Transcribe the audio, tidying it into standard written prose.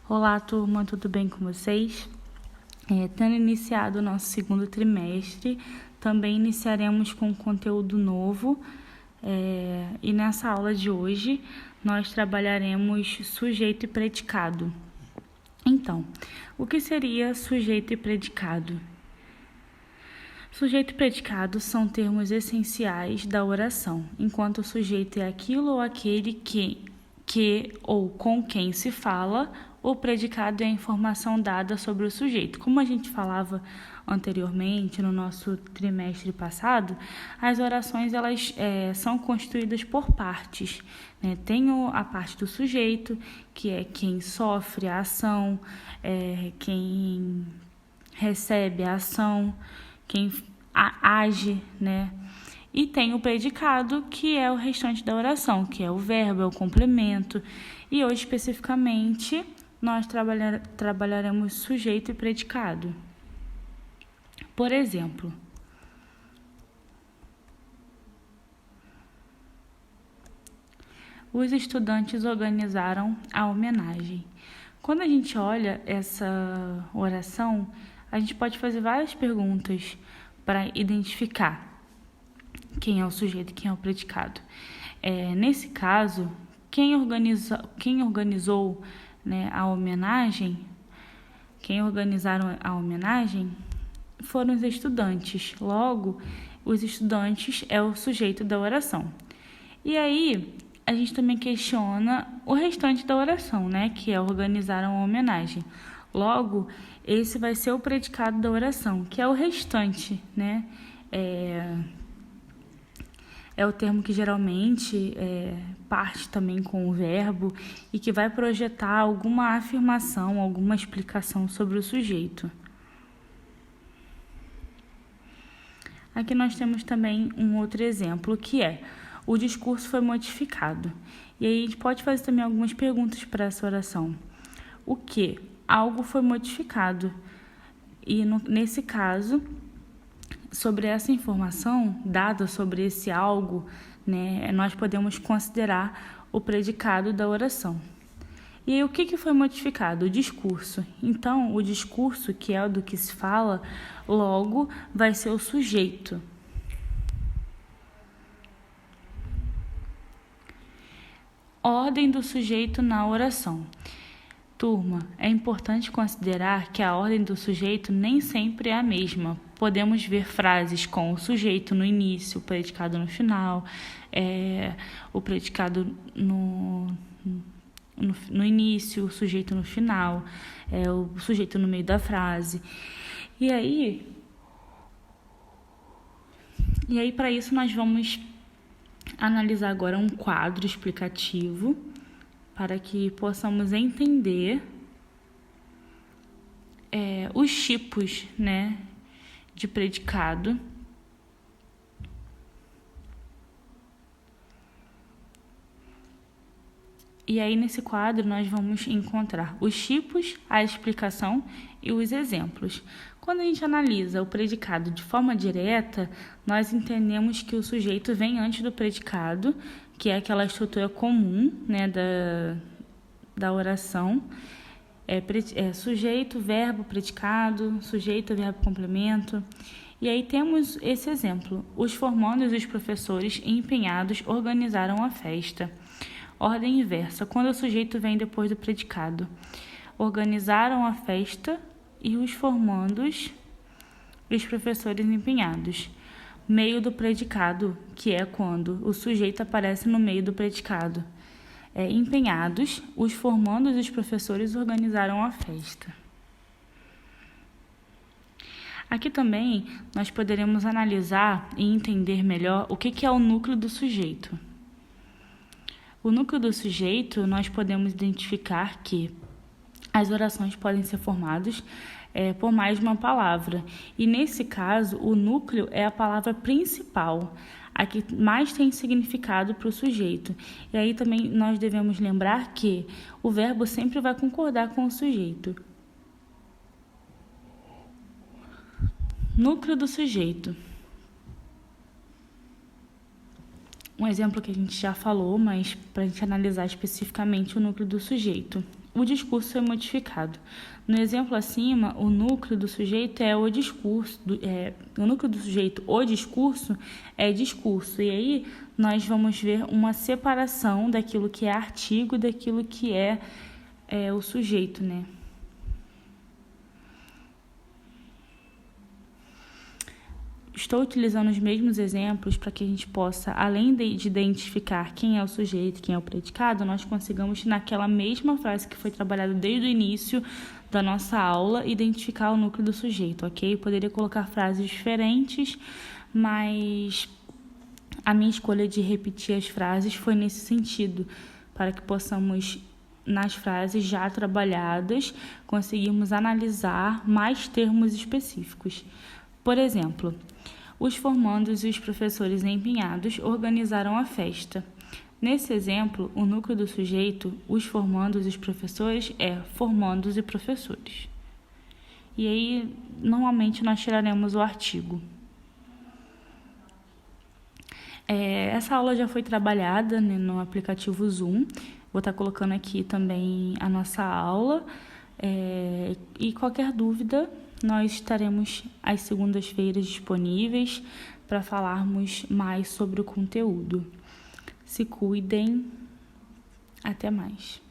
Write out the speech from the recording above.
Olá, turma, tudo bem com vocês? Tendo iniciado o nosso segundo trimestre, também iniciaremos com conteúdo novo e nessa aula de hoje nós trabalharemos sujeito e predicado. Então, o que seria sujeito e predicado? Sujeito e predicado são termos essenciais da oração, enquanto o sujeito é aquilo ou aquele que ou com quem se fala, o predicado é a informação dada sobre o sujeito. Como a gente falava anteriormente, no nosso trimestre passado, as orações elas são constituídas por partes, né? Tem a parte do sujeito, que é quem sofre a ação, quem recebe a ação, quem age, né? E tem o predicado, que é o restante da oração, que é o verbo, é o complemento. E hoje, especificamente, nós trabalharemos sujeito e predicado. Por exemplo, os estudantes organizaram a homenagem. Quando a gente olha essa oração, a gente pode fazer várias perguntas para identificar quem é o sujeito e quem é o predicado. Nesse caso, quem organizou, né, a homenagem, quem organizaram a homenagem foram os estudantes. Logo, os estudantes é o sujeito da oração. E aí, a gente também questiona o restante da oração, né, que é organizaram a homenagem. Logo, esse vai ser o predicado da oração, que é o restante, né? É o termo que geralmente parte também com o verbo e que vai projetar alguma afirmação, alguma explicação sobre o sujeito. Aqui nós temos também um outro exemplo, que é o discurso foi modificado. E aí a gente pode fazer também algumas perguntas para essa oração. O que? Algo foi modificado. E nesse caso, sobre essa informação dada sobre esse algo, né, nós podemos considerar o predicado da oração. E aí, o que foi modificado? O discurso. Então, o discurso, que é o do que se fala, logo vai ser o sujeito. Ordem do sujeito na oração. Turma, é importante considerar que a ordem do sujeito nem sempre é a mesma. Podemos ver frases com o sujeito no início, o predicado no final, o predicado no início, o sujeito no final, o sujeito no meio da frase. E aí para isso, nós vamos analisar agora um quadro explicativo para que possamos entender os tipos, né, de predicado. E aí, nesse quadro, nós vamos encontrar os tipos, a explicação e os exemplos. Quando a gente analisa o predicado de forma direta, nós entendemos que o sujeito vem antes do predicado, que é aquela estrutura comum, né, da oração. Sujeito, verbo, predicado, sujeito, verbo, complemento. E aí temos esse exemplo. Os formandos e os professores empenhados organizaram a festa. Ordem inversa, quando o sujeito vem depois do predicado. Organizaram a festa e os formandos e os professores empenhados. Meio do predicado, que é quando o sujeito aparece no meio do predicado. Empenhados, os formandos e os professores organizaram a festa. Aqui também nós poderemos analisar e entender melhor o que é o núcleo do sujeito. O núcleo do sujeito, nós podemos identificar que as orações podem ser formadas por mais de uma palavra. E, nesse caso, o núcleo é a palavra principal, a que mais tem significado para o sujeito. E aí também nós devemos lembrar que o verbo sempre vai concordar com o sujeito. Núcleo do sujeito. Um exemplo que a gente já falou, mas para a gente analisar especificamente o núcleo do sujeito. o discurso é modificado. No exemplo acima, o núcleo do sujeito é o discurso, o núcleo do sujeito, o discurso, é discurso. E aí nós vamos ver uma separação daquilo que é artigo daquilo que é o sujeito, né? Estou utilizando os mesmos exemplos para que a gente possa, além de identificar quem é o sujeito, quem é o predicado, nós consigamos, naquela mesma frase que foi trabalhada desde o início da nossa aula, identificar o núcleo do sujeito, ok? Eu poderia colocar frases diferentes, mas a minha escolha de repetir as frases foi nesse sentido, para que possamos, nas frases já trabalhadas, conseguirmos analisar mais termos específicos. Por exemplo, os formandos e os professores empenhados organizaram a festa. Nesse exemplo, o núcleo do sujeito, os formandos e os professores, é formandos e professores. E aí, normalmente, nós tiraremos o artigo. Essa aula já foi trabalhada, né, no aplicativo Zoom. Vou estar colocando aqui também a nossa aula. E qualquer dúvida, nós estaremos às segundas-feiras disponíveis para falarmos mais sobre o conteúdo. Se cuidem. Até mais.